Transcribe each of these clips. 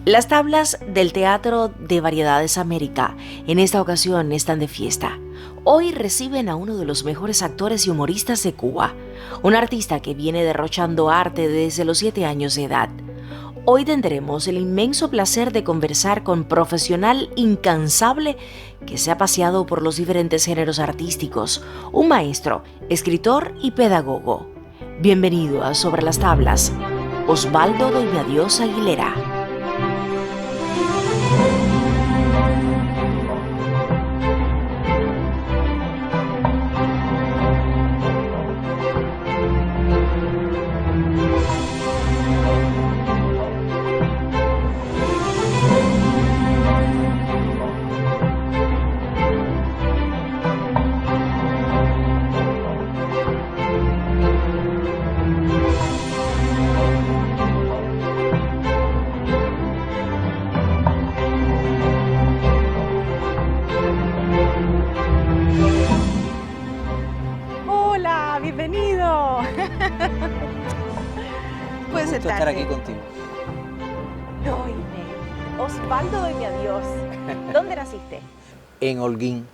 Las tablas del Teatro de Variedades América en esta ocasión están de fiesta. Hoy reciben a uno de los mejores actores y humoristas de Cuba, un artista que viene derrochando arte desde los 7 años de edad. Hoy tendremos el inmenso placer de conversar con profesional incansable que se ha paseado por los diferentes géneros artísticos, un maestro, escritor y pedagogo. Bienvenido a Sobre las Tablas, Osvaldo Doña Dios Aguilera. Hola, bienvenido. Puedes Gusto estar sentarte. aquí contigo. Osvaldo Doña Dios. ¿Dónde naciste? En Holguín,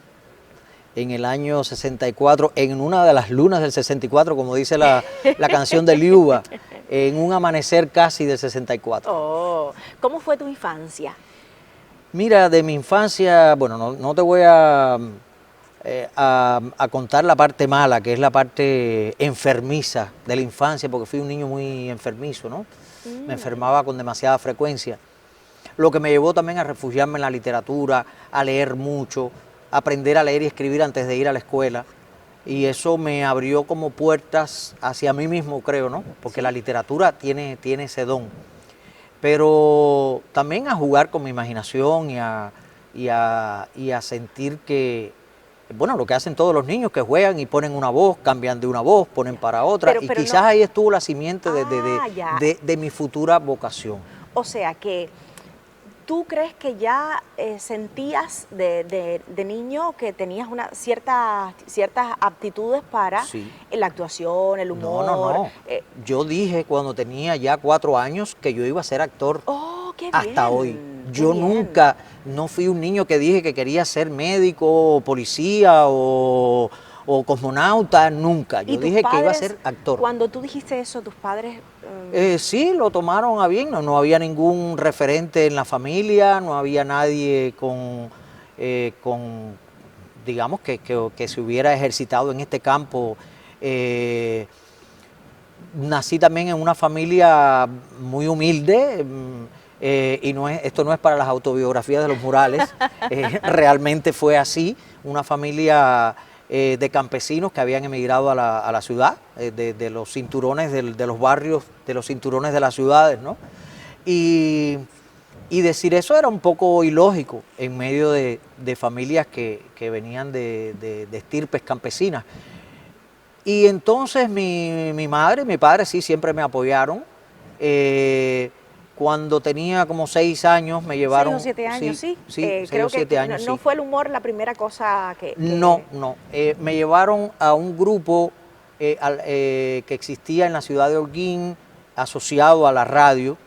en el año 64, en una de las lunas del 64, como dice la canción de Liuba, en un amanecer casi del 64. Oh, ¿cómo fue tu infancia? Mira, de mi infancia, bueno, no te voy a contar la parte mala, que es la parte enfermiza de la infancia, porque fui un niño muy enfermizo, ¿no? Me enfermaba con demasiada frecuencia. Lo que me llevó también a refugiarme en la literatura, a leer mucho, a aprender a leer y escribir antes de ir a la escuela. Y eso me abrió como puertas hacia mí mismo, creo, ¿no? Porque la literatura tiene ese don. Pero también a jugar con mi imaginación y a sentir que, bueno, lo que hacen todos los niños, que juegan y ponen una voz, cambian de una voz, ponen para otra. Pero Y no- quizás ahí estuvo la simiente Ya. de mi futura vocación. O sea que tú crees que ya sentías de niño que tenías ciertas aptitudes para Sí. la actuación, el humor. No. Yo dije cuando tenía ya 4 años que yo iba a ser actor. Oh, qué bien. Hasta hoy. qué Yo bien. nunca, no fui un niño que dije que quería ser médico, o policía o cosmonauta, nunca. ¿Y Yo tus dije que iba a padres, ser actor. cuando tú dijiste eso, tus padres... Sí, lo tomaron a bien, no había ningún referente en la familia, no había nadie con digamos, que se hubiera ejercitado en este campo. Nací también en una familia muy humilde, y esto no es para las autobiografías de los murales, realmente fue así, una familia de campesinos que habían emigrado a la ciudad, de los cinturones de los barrios, de los cinturones de las ciudades, ¿no? Y decir eso era un poco ilógico en medio de familias que venían de estirpes campesinas. Y entonces mi madre y mi padre sí siempre me apoyaron. Cuando tenía como 6 años me llevaron... 6 o 7 años, sí. Sí, 6 Creo o 7 que años, no sí. fue el humor la primera cosa que... No. Me llevaron a un grupo que existía en la ciudad de Holguín, asociado a la radio,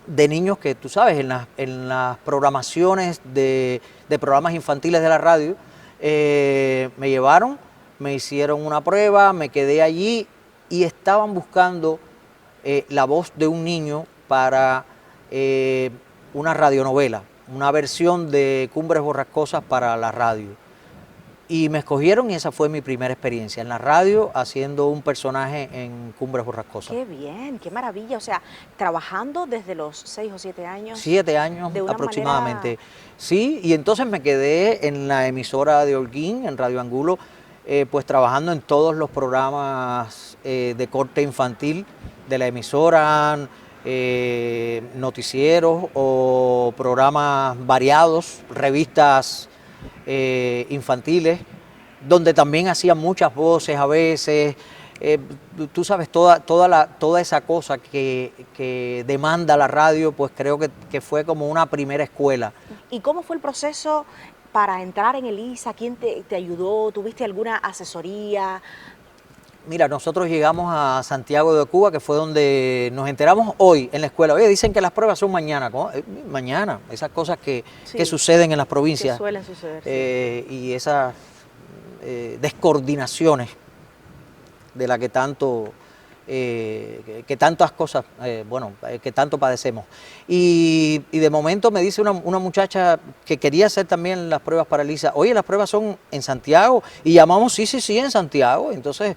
de niños que, tú sabes, en las programaciones de programas infantiles de la radio, me llevaron, me hicieron una prueba, me quedé allí y estaban buscando la voz de un niño para una radionovela, una versión de Cumbres Borrascosas para la radio. Y me escogieron y esa fue mi primera experiencia en la radio haciendo un personaje en Cumbres Borrascosas. Qué bien, qué maravilla. O sea, trabajando desde los 6 o 7 años. 7 años de una aproximadamente. manera... Sí, y entonces me quedé en la emisora de Holguín, en Radio Angulo, pues trabajando en todos los programas de corte infantil de la emisora, noticieros o programas variados, revistas infantiles, donde también hacía muchas voces a veces. Tú sabes, toda esa cosa que demanda la radio, pues creo que fue como una primera escuela. ¿Y cómo fue el proceso para entrar en el ISA? ¿Quién te ayudó? ¿Tuviste alguna asesoría? Mira, nosotros llegamos a Santiago de Cuba, que fue donde nos enteramos hoy en la escuela. Oye, dicen que las pruebas son mañana. ¿Cómo? Mañana, esas cosas que suceden en las provincias. Que suelen suceder. Y esas descoordinaciones de las que tanto... que tantas cosas, que tanto padecemos. Y de momento me dice una muchacha que quería hacer también las pruebas para Elisa, oye, las pruebas son en Santiago, y llamamos, sí, en Santiago. Entonces,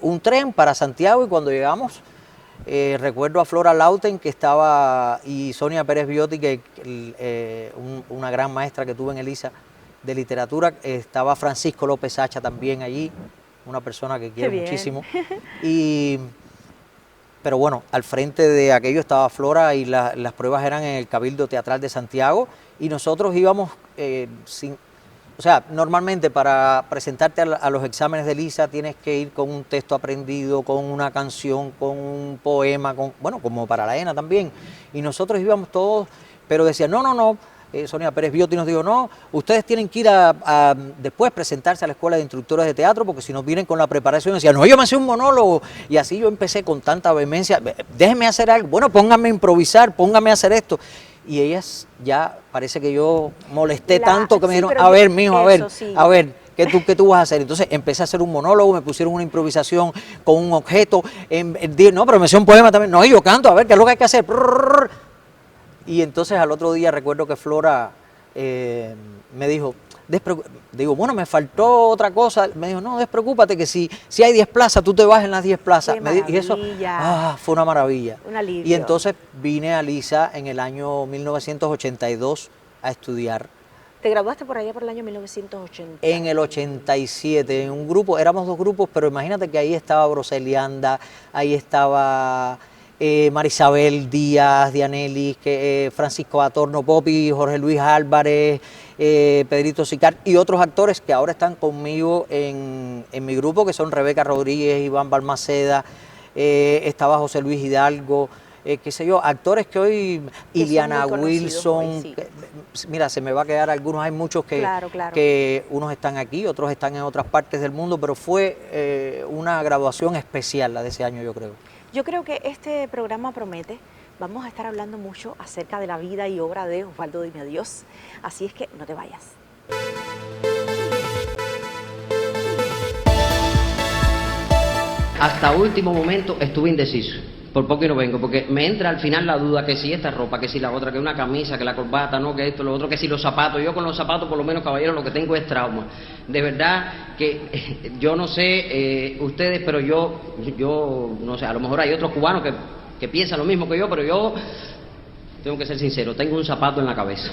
un tren para Santiago, y cuando llegamos, recuerdo a Flora Lauten, que estaba, y Sonia Pérez Biotti, que una gran maestra que tuve en Elisa de literatura, estaba Francisco López Hacha también allí, una persona que quiero muchísimo. Pero bueno, al frente de aquello estaba Flora, y las pruebas eran en el Cabildo Teatral de Santiago, y nosotros íbamos o sea, normalmente para presentarte a los exámenes de Elisa tienes que ir con un texto aprendido, con una canción, con un poema, bueno, como para la ENA también. Y nosotros íbamos todos, pero decían, no. Sonia Pérez Biotti nos dijo, no, ustedes tienen que ir a después presentarse a la escuela de instructores de teatro, porque si no vienen con la preparación, decían, no, yo me hacía un monólogo. Y así yo empecé con tanta vehemencia, déjenme hacer algo, bueno, pónganme a improvisar, pónganme a hacer esto. Y ellas ya, parece que yo molesté tanto que me dijeron, a ver, mijo, a ver, ¿qué tú vas a hacer? Entonces empecé a hacer un monólogo, me pusieron una improvisación con un objeto, no, pero me hacía un poema también, no, yo canto, a ver, ¿qué es lo que hay que hacer? Y entonces al otro día recuerdo que Flora me dijo, digo, bueno, me faltó otra cosa. Me dijo, no, despreocúpate, que si hay 10 plazas, tú te vas en las 10 plazas. Y eso fue una maravilla. Un alivio. Y entonces vine a Elisa en el año 1982 a estudiar. ¿Te graduaste por allá por el año 1980? En el 87, en un grupo, éramos 2 grupos, pero imagínate que ahí estaba Broselianda, ahí estaba... Marisabel Díaz, Dianelis, Francisco Atorno Popi, Jorge Luis Álvarez, Pedrito Sicar y otros actores que ahora están conmigo en mi grupo, que son Rebeca Rodríguez, Iván Balmaceda, estaba José Luis Hidalgo, qué sé yo, actores que hoy, Iliana Wilson, hoy, sí. Mira, se me va a quedar algunos, hay muchos que unos están aquí, otros están en otras partes del mundo, pero fue una graduación especial la de ese año, yo creo. Yo creo que este programa promete. Vamos a estar hablando mucho acerca de la vida y obra de Osvaldo Dime Adiós. Así es que no te vayas. Hasta último momento estuve indeciso. Por poco y no vengo, porque me entra al final la duda que si esta ropa, que si la otra, que una camisa, que la corbata, no, que esto, lo otro, que si los zapatos. Yo con los zapatos, por lo menos, caballero, lo que tengo es trauma. De verdad que yo no sé ustedes, pero yo no sé, a lo mejor hay otros cubanos que piensan lo mismo que yo, pero yo tengo que ser sincero, tengo un zapato en la cabeza.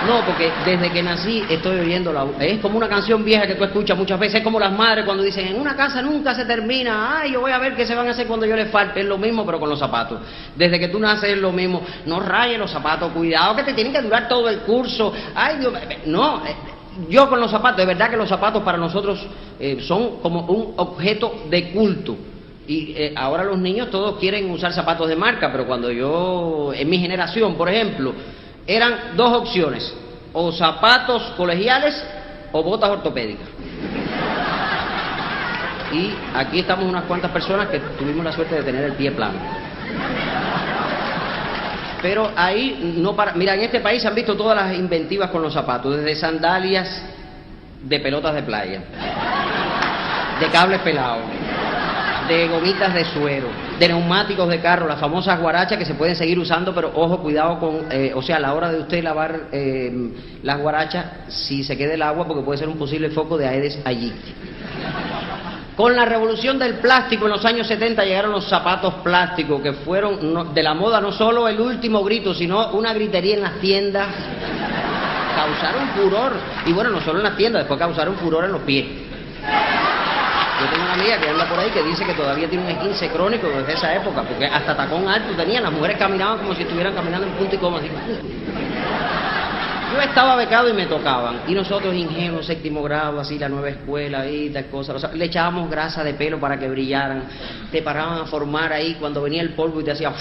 No, porque desde que nací estoy oyendo es como una canción vieja que tú escuchas muchas veces, es como las madres cuando dicen, en una casa nunca se termina, ay, yo voy a ver qué se van a hacer cuando yo les falte. Es lo mismo, pero con los zapatos. Desde que tú naces es lo mismo, no rayes los zapatos, cuidado que te tienen que durar todo el curso, ay, Dios, no, yo con los zapatos, de verdad que los zapatos para nosotros son como un objeto de culto. Y ahora los niños todos quieren usar zapatos de marca, pero cuando yo, en mi generación, por ejemplo, eran 2 opciones, o zapatos colegiales o botas ortopédicas. Y aquí estamos unas cuantas personas que tuvimos la suerte de tener el pie plano. Pero ahí no para... Mira, en este país se han visto todas las inventivas con los zapatos, desde sandalias de pelotas de playa, de cables pelados, de gomitas de suero, de neumáticos de carro, las famosas guarachas que se pueden seguir usando, pero ojo, cuidado con, o sea, a la hora de usted lavar las guarachas, si se queda el agua, porque puede ser un posible foco de Aedes aegypti. Con la revolución del plástico en los años 70 llegaron los zapatos plásticos, que fueron de la moda no solo el último grito, sino una gritería en las tiendas. Causaron furor, y bueno, no solo en las tiendas, después causaron furor en los pies. Yo tengo una amiga que anda por ahí que dice que todavía tiene un esguince crónico desde esa época, porque hasta tacón alto tenían, las mujeres caminaban como si estuvieran caminando en punto y coma, así. Yo estaba becado y me tocaban, y nosotros ingenuos, 7º grado, así, la nueva escuela y tal cosa, o sea, le echábamos grasa de pelo para que brillaran, te paraban a formar ahí cuando venía el polvo y te hacía...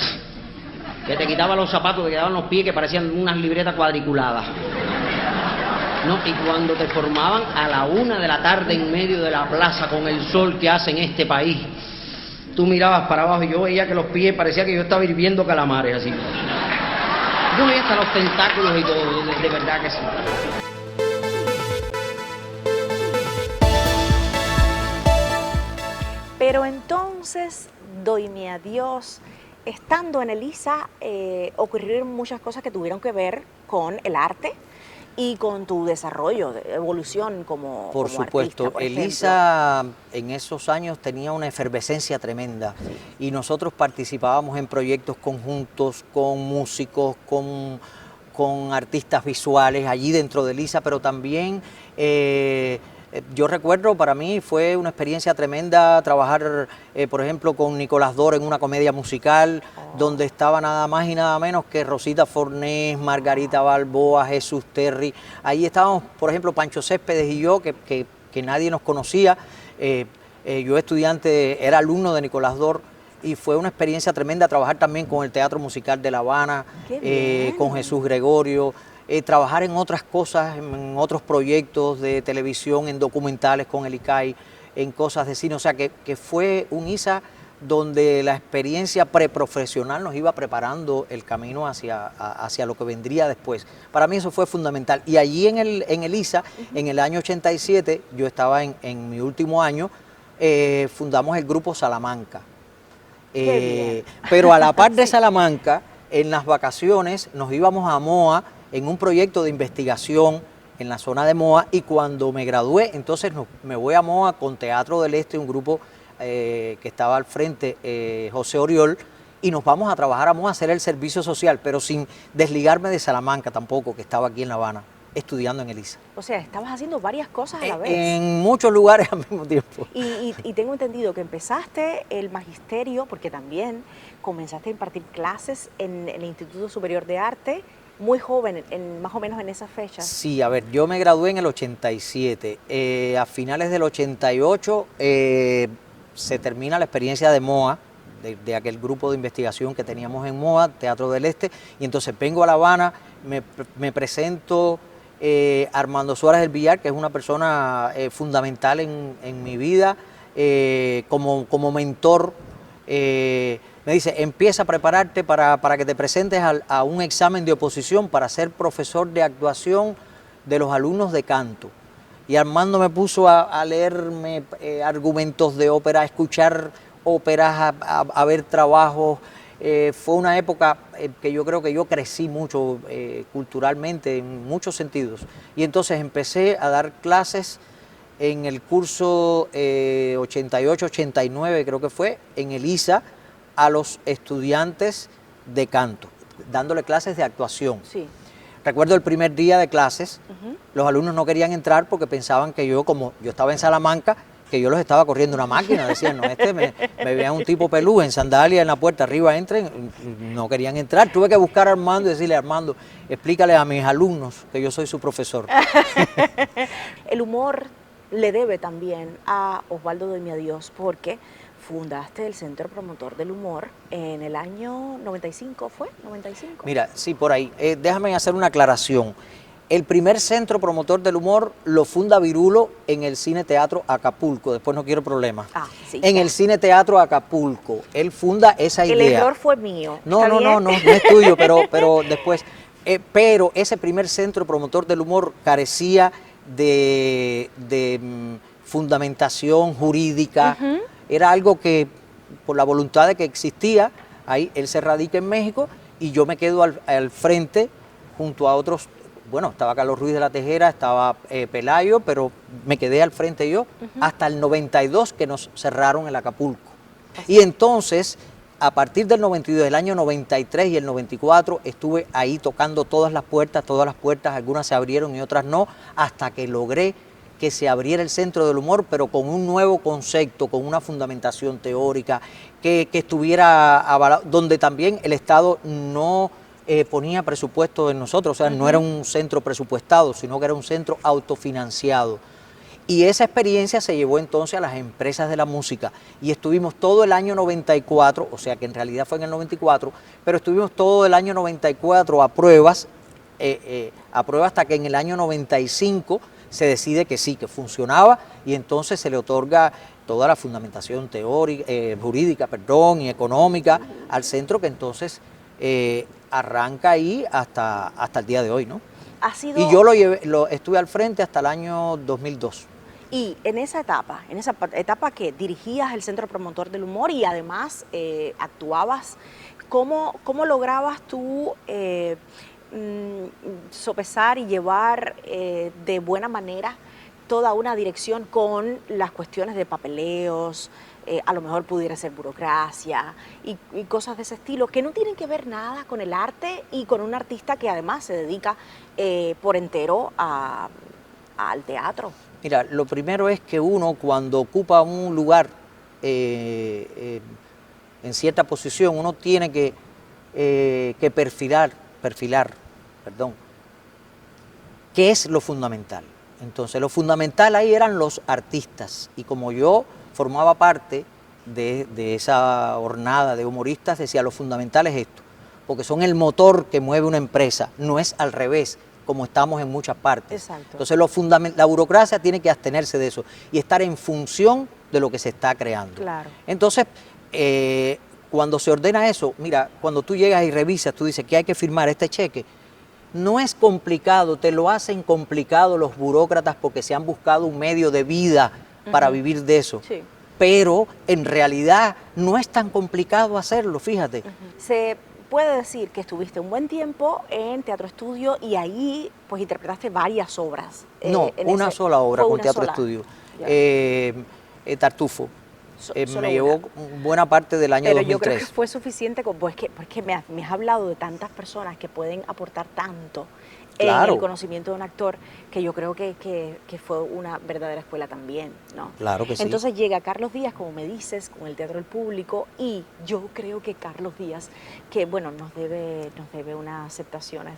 que te quitaban los zapatos, te quedaban los pies que parecían unas libretas cuadriculadas. No, y cuando te formaban a la 1 de la tarde en medio de la plaza con el sol que hace en este país, tú mirabas para abajo y yo veía que los pies parecía que yo estaba hirviendo calamares así. Yo veía hasta los tentáculos y todo, de verdad que sí. Pero entonces, doyme a Dios, estando en Elisa, ocurrieron muchas cosas que tuvieron que ver con el arte y con tu desarrollo, de evolución como Por como supuesto, artista, por Elisa en esos años tenía una efervescencia tremenda y nosotros participábamos en proyectos conjuntos con músicos, con artistas visuales allí dentro de Elisa, pero también yo recuerdo, para mí fue una experiencia tremenda trabajar, por ejemplo, con Nicolás Dor en una comedia musical, donde estaba nada más y nada menos que Rosita Fornés, Margarita Balboa, Jesús Terry. Ahí estábamos, por ejemplo, Pancho Céspedes y yo, que nadie nos conocía. Yo estudiante, era alumno de Nicolás Dor, y fue una experiencia tremenda trabajar también con el Teatro Musical de La Habana, con Jesús Gregorio. Trabajar en otras cosas, en otros proyectos de televisión, en documentales con el ICAI, en cosas de cine, o sea que fue un ISA donde la experiencia preprofesional nos iba preparando el camino hacia lo que vendría después. Para mí eso fue fundamental. Y allí en el ISA, en el año 87, yo estaba en mi último año, fundamos el grupo Salamanca. Pero a la par de Salamanca, en las vacaciones nos íbamos a Moa, en un proyecto de investigación en la zona de Moa, y cuando me gradué, entonces me voy a Moa con Teatro del Este, un grupo que estaba al frente, José Oriol, y nos vamos a trabajar a Moa a hacer el servicio social, pero sin desligarme de Salamanca tampoco, que estaba aquí en La Habana, estudiando en Elisa. O sea, estabas haciendo varias cosas a la vez. En muchos lugares al mismo tiempo. Y tengo entendido que empezaste el magisterio, porque también comenzaste a impartir clases en el Instituto Superior de Arte, muy joven, más o menos en esas fechas. Sí, a ver, yo me gradué en el 87. A finales del 88 se termina la experiencia de MOA, de aquel grupo de investigación que teníamos en MOA, Teatro del Este, y entonces vengo a La Habana, me presento Armando Suárez del Villar, que es una persona fundamental en mi vida, como mentor. Me dice, empieza a prepararte para que te presentes a un examen de oposición para ser profesor de actuación de los alumnos de canto. Y Armando me puso a leerme argumentos de ópera, a escuchar óperas, a ver trabajos. Fue una época que yo creo que yo crecí mucho culturalmente en muchos sentidos. Y entonces empecé a dar clases en el curso 88-89, creo que fue, en el ISA, a los estudiantes de canto, dándole clases de actuación. Sí. Recuerdo el primer día de clases, los alumnos no querían entrar porque pensaban que yo, como yo estaba en Salamanca, que yo los estaba corriendo una máquina. Decían, no, me veían un tipo pelú en sandalias en la puerta, arriba entren, no querían entrar. Tuve que buscar a Armando y decirle, Armando, explícale a mis alumnos que yo soy su profesor. El humor le debe también a Osvaldo Doyme a Dios, porque fundaste el Centro Promotor del Humor en el año 95, ¿fue? ¿95? Mira, sí, por ahí. Déjame hacer una aclaración. El primer Centro Promotor del Humor lo funda Virulo en el Cine Teatro Acapulco. Después no quiero problemas. Sí, en el Cine Teatro Acapulco. Él funda esa idea. El error fue mío. No es tuyo, pero después. Pero ese primer Centro Promotor del Humor carecía de fundamentación jurídica. Era algo que, por la voluntad de que existía, ahí él se radica en México y yo me quedo al frente junto a otros. Bueno, estaba Carlos Ruiz de la Tejera, estaba Pelayo, pero me quedé al frente yo hasta el 92, que nos cerraron el Acapulco. Y entonces, a partir del 92, el año 93 y el 94, estuve ahí tocando todas las puertas, algunas se abrieron y otras no, hasta que logré que se abriera el Centro del Humor, pero con un nuevo concepto, con una fundamentación teórica, que estuviera avalado, donde también el Estado no ponía presupuesto en nosotros, o sea, no era un centro presupuestado, sino que era un centro autofinanciado. Y esa experiencia se llevó entonces a las empresas de la música y estuvimos todo el año 94, o sea que en realidad fue en el 94, pero estuvimos todo el año 94 a pruebas aprueba hasta que en el año 95 se decide que sí, que funcionaba, y entonces se le otorga toda la fundamentación teórica, jurídica, y económica al centro, que entonces arranca ahí hasta el día de hoy, ¿no? Y yo lo estuve al frente hasta el año 2002. Y en esa etapa que dirigías el Centro Promotor del Humor y además actuabas, ¿cómo lograbas tú sopesar y llevar de buena manera toda una dirección con las cuestiones de papeleos, a lo mejor pudiera ser burocracia y cosas de ese estilo, que no tienen que ver nada con el arte y con un artista que además se dedica por entero al teatro? Mira, lo primero es que uno cuando ocupa un lugar en cierta posición, uno tiene que perfilar, qué es lo fundamental. Entonces, lo fundamental ahí eran los artistas, y como yo formaba parte de esa hornada de humoristas, decía, lo fundamental es esto, porque son el motor que mueve una empresa, no es al revés, como estamos en muchas partes. Exacto. Entonces, la burocracia tiene que abstenerse de eso y estar en función de lo que se está creando. Claro. Entonces, cuando se ordena eso, mira, cuando tú llegas y revisas, tú dices que hay que firmar este cheque, no es complicado, te lo hacen complicado los burócratas porque se han buscado un medio de vida para vivir de eso. Sí. Pero en realidad no es tan complicado hacerlo, fíjate. Se puede decir que estuviste un buen tiempo en Teatro Estudio y ahí pues interpretaste varias obras. No, una sola obra con Teatro Estudio. Tartufo. Me llevó buena parte del año 2003. Pero yo creo que fue suficiente, porque me has hablado de tantas personas que pueden aportar tanto en el conocimiento de un actor, que yo creo que fue una verdadera escuela también, ¿no? Claro que sí. Entonces llega Carlos Díaz, como me dices, con el Teatro del Público, y yo creo que Carlos Díaz, que bueno, nos debe una aceptación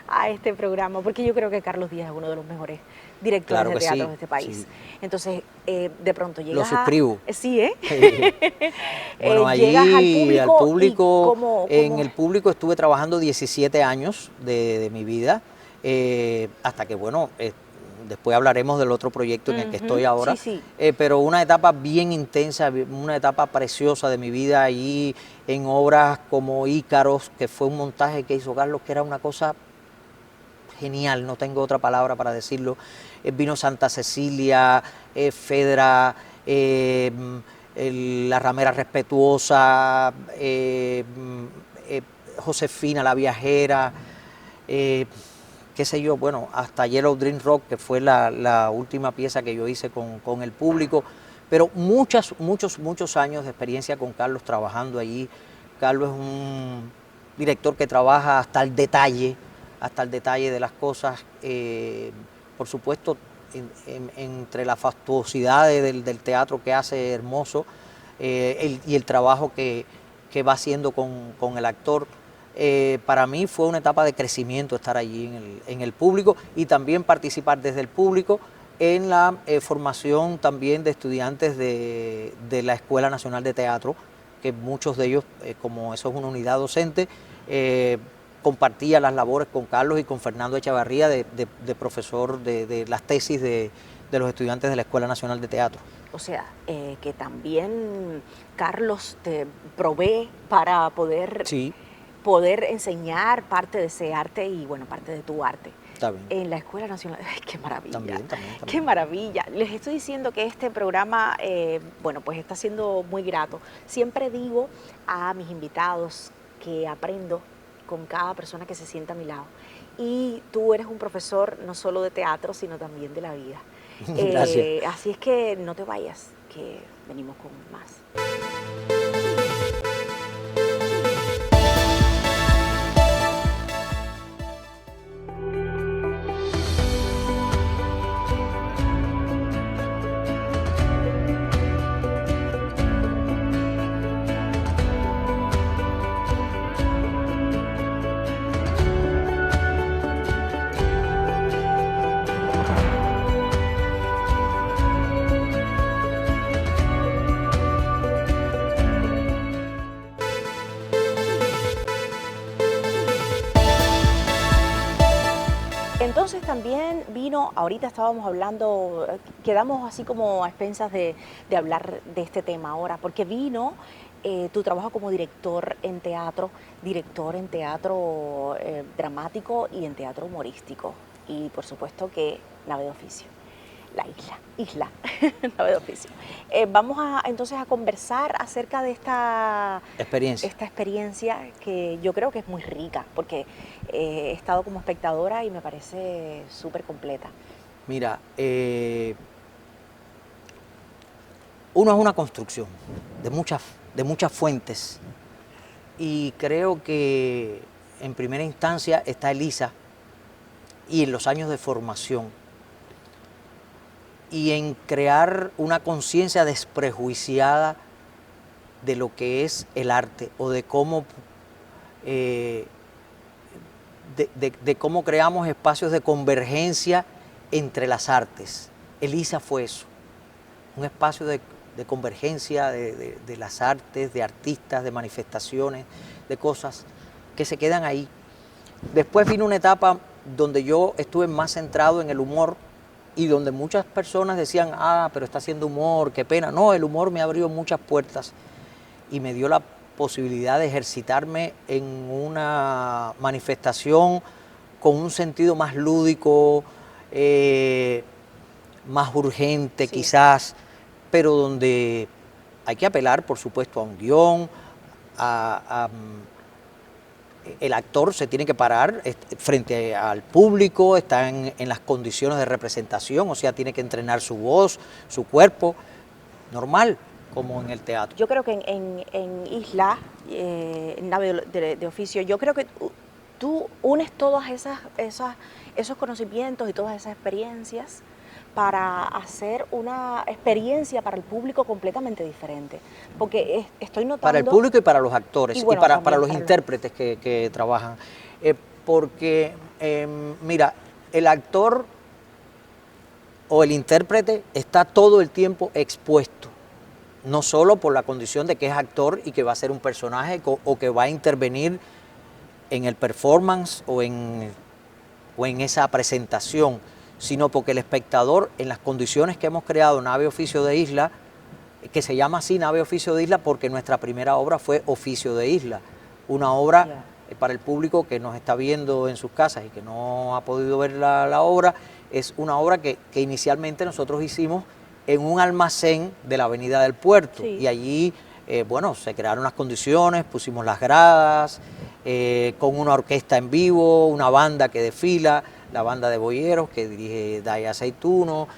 a este programa, porque yo creo que Carlos Díaz es uno de los mejores directores de teatro de este país. Sí. Entonces, de pronto llegas Lo suscribo. Sí, ¿eh? Bueno, allí al público, en el público estuve trabajando 17 años de mi vida, hasta que, bueno, después hablaremos del otro proyecto en el que estoy ahora, pero una etapa bien intensa, una etapa preciosa de mi vida allí, en obras como Ícaros, que fue un montaje que hizo Carlos, que era una cosa genial, no tengo otra palabra para decirlo. Vino Santa Cecilia, Fedra, La Ramera Respetuosa, Josefina la Viajera, qué sé yo, bueno, hasta Yellow Dream Rock, que fue la última pieza que yo hice con el público, pero muchos años de experiencia con Carlos trabajando allí. Carlos es un director que trabaja hasta el detalle de las cosas, por supuesto, entre la fastuosidad del teatro que hace hermoso, y el trabajo que va haciendo con el actor. Para mí fue una etapa de crecimiento estar allí en el público, y también participar desde el público en la formación también de estudiantes de la Escuela Nacional de Teatro, que muchos de ellos, como eso es una unidad docente, compartía las labores con Carlos y con Fernando Echavarría de profesor de las tesis de los estudiantes de la Escuela Nacional de Teatro. O sea, que también Carlos te provee para poder enseñar parte de ese arte y, bueno, parte de tu arte. En la Escuela Nacional. ¡Ay, qué maravilla! También. ¡Qué maravilla! Les estoy diciendo que este programa, bueno, pues está siendo muy grato. Siempre digo a mis invitados que aprendo con cada persona que se sienta a mi lado. Y tú eres un profesor no solo de teatro, sino también de la vida. Gracias. Así es que no te vayas, que venimos con más. entonces también vino, ahorita estábamos hablando, quedamos así como a expensas de hablar de este tema ahora, porque vino tu trabajo como director en teatro dramático y en teatro humorístico. Y por supuesto que nave de oficio, la isla, nave de oficio. Vamos entonces a conversar acerca de esta experiencia que yo creo que es muy rica, porque he estado como espectadora y me parece súper completa. Mira, uno es una construcción de muchas fuentes, y creo que en primera instancia está Elisa y en los años de formación y en crear una conciencia desprejuiciada de lo que es el arte o de cómo de cómo creamos espacios de convergencia entre las artes. Elisa fue eso, un espacio de convergencia de las artes, de artistas, de manifestaciones, de cosas que se quedan ahí. Después vino una etapa donde yo estuve más centrado en el humor y donde muchas personas decían, pero está haciendo humor, qué pena. No, el humor me abrió muchas puertas y me dio la posibilidad de ejercitarme en una manifestación con un sentido más lúdico, más urgente, sí, quizás, pero donde hay que apelar, por supuesto, a un guión, el actor se tiene que parar frente al público, está en las condiciones de representación, o sea, tiene que entrenar su voz, su cuerpo, normal, como en el teatro. Yo creo que en Isla, en nave de oficio, yo creo que tú unes todas esos conocimientos y todas esas experiencias para hacer una experiencia para el público completamente diferente. Porque estoy notando... Para el público y para los actores, y, bueno, para los intérpretes que trabajan. Porque, mira, el actor o el intérprete está todo el tiempo expuesto, no solo por la condición de que es actor y que va a ser un personaje o que va a intervenir en el performance o en esa presentación, sino porque el espectador, en las condiciones que hemos creado Nave Oficio de Isla, que se llama así Nave Oficio de Isla porque nuestra primera obra fue Oficio de Isla, una obra para el público que nos está viendo en sus casas y que no ha podido ver la obra, es una obra que inicialmente nosotros hicimos en un almacén de la Avenida del Puerto, sí, y allí, bueno, se crearon las condiciones, pusimos las gradas, con una orquesta en vivo, una banda que desfila, la banda de boyeros que dirige Daya Aceituno,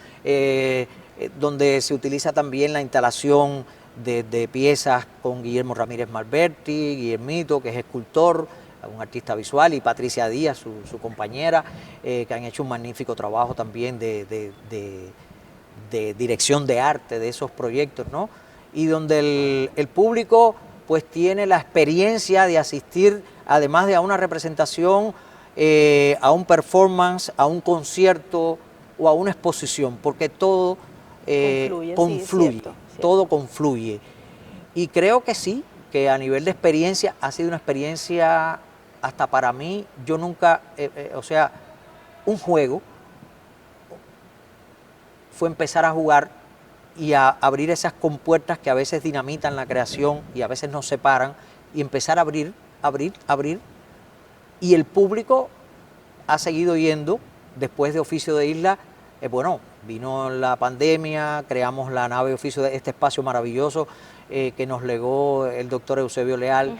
donde se utiliza también la instalación de piezas con Guillermo Ramírez Malberti, Guillermito, que es escultor, un artista visual, y Patricia Díaz, su compañera, que han hecho un magnífico trabajo también de dirección de arte de esos proyectos, ¿no? Y donde el público pues tiene la experiencia de asistir, además de a una representación, a un performance, a un concierto o a una exposición, porque todo confluye, sí, todo confluye. Y creo que sí, que a nivel de experiencia ha sido una experiencia, hasta para mí, yo nunca, o sea, un juego fue empezar a jugar y a abrir esas compuertas que a veces dinamitan la creación y a veces nos separan, y empezar a abrir, y el público ha seguido yendo. Después de Oficio de Isla, bueno, vino la pandemia, creamos la Nave Oficio de este espacio maravilloso que nos legó el doctor Eusebio Leal,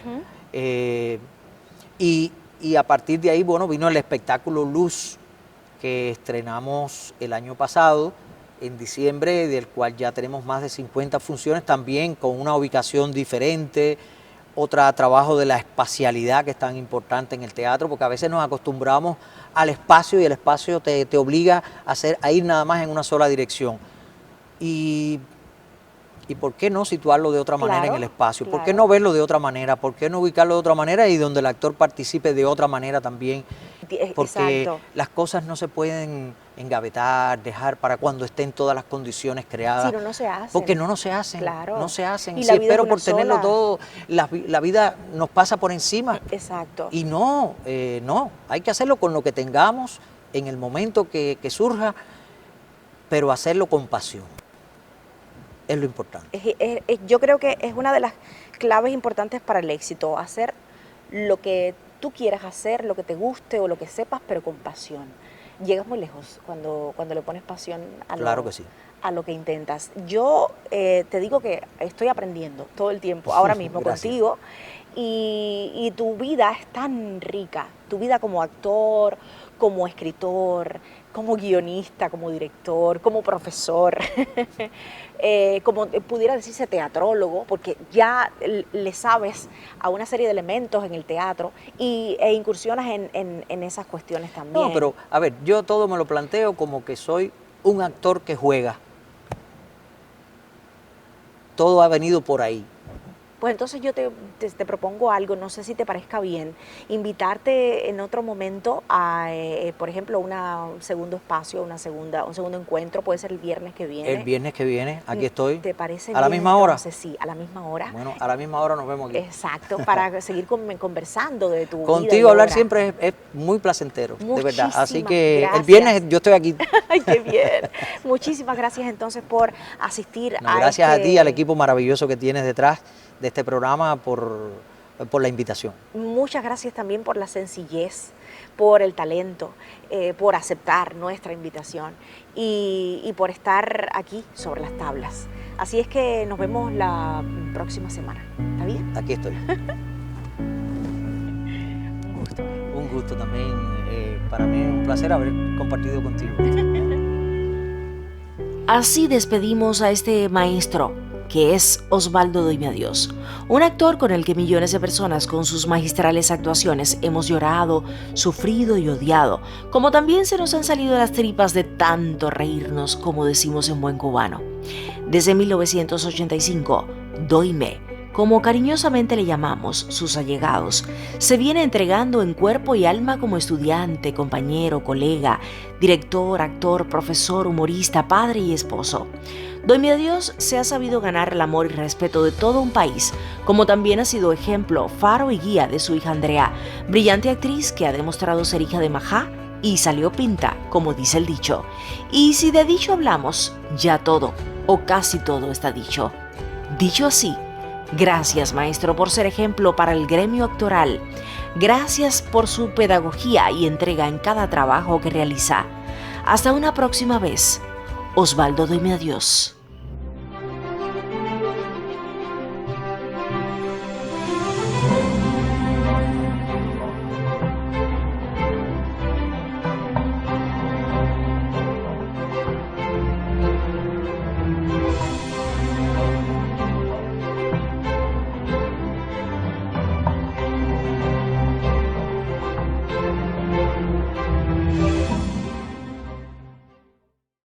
y a partir de ahí, bueno, vino el espectáculo Luz, que estrenamos el año pasado, en diciembre, del cual ya tenemos más de 50 funciones, también con una ubicación diferente, trabajo de la espacialidad que es tan importante en el teatro, porque a veces nos acostumbramos al espacio y el espacio te obliga a ir nada más en una sola dirección. Y ¿por qué no situarlo de otra manera en el espacio? ¿Por qué no verlo de otra manera? ¿Por qué no ubicarlo de otra manera y donde el actor participe de otra manera también? Porque las cosas no se pueden engavetar, dejar para cuando estén todas las condiciones creadas. Si no, no se hacen. Porque no se hacen, no se hacen. Y si espero por tenerlo todo, la vida nos pasa por encima. Exacto. Y no, hay que hacerlo con lo que tengamos en el momento que surja, pero hacerlo con pasión. Es lo importante. Yo creo que es una de las claves importantes para el éxito, hacer lo que tú quieras hacer, lo que te guste o lo que sepas, pero con pasión. Llegas muy lejos cuando le pones pasión a Claro que sí. a lo que intentas. Yo te digo que estoy aprendiendo todo el tiempo, ahora mismo contigo, y tu vida es tan rica, tu vida como actor, como escritor, como guionista, como director, como profesor, como pudiera decirse teatrólogo, porque ya le sabes a una serie de elementos en el teatro e incursionas en esas cuestiones también. No, pero a ver, yo todo me lo planteo como que soy un actor que juega. Todo ha venido por ahí. Pues entonces yo te propongo algo, no sé si te parezca bien, invitarte en otro momento a, por ejemplo, un segundo espacio, un segundo encuentro, puede ser el viernes que viene. El viernes que viene, aquí estoy. ¿Te parece ¿A la bien, misma hora? entonces? Sí, a la misma hora. Bueno, a la misma hora nos vemos aquí. Exacto, para seguir conversando de tu vida. Contigo y hablar obra. siempre es muy placentero, de verdad. Así Muchísimas que gracias. el viernes yo estoy aquí. Ay, qué bien. Muchísimas gracias entonces por asistir No, a gracias a ti, al equipo maravilloso que tienes detrás de este programa por la invitación. Muchas gracias también por la sencillez, por el talento, por aceptar nuestra invitación y por estar aquí sobre las tablas. Así es que nos vemos la próxima semana. ¿Está bien? Aquí estoy. Un gusto. Un gusto también. Para mí es un placer haber compartido contigo. Así despedimos a este maestro, que es Osvaldo Doime a Dios, un actor con el que millones de personas con sus magistrales actuaciones hemos llorado, sufrido y odiado, como también se nos han salido las tripas de tanto reírnos, como decimos en buen cubano. Desde 1985, Doime, como cariñosamente le llamamos sus allegados, se viene entregando en cuerpo y alma como estudiante, compañero, colega, director, actor, profesor, humorista, padre y esposo. Doime a Dios se ha sabido ganar el amor y respeto de todo un país, como también ha sido ejemplo, faro y guía de su hija Andrea, brillante actriz que ha demostrado ser hija de Majá y salió pinta, como dice el dicho. Y si de dicho hablamos, ya todo, o casi todo está dicho. Dicho así, gracias maestro por ser ejemplo para el gremio actoral. Gracias por su pedagogía y entrega en cada trabajo que realiza. Hasta una próxima vez. Osvaldo Doime a Dios.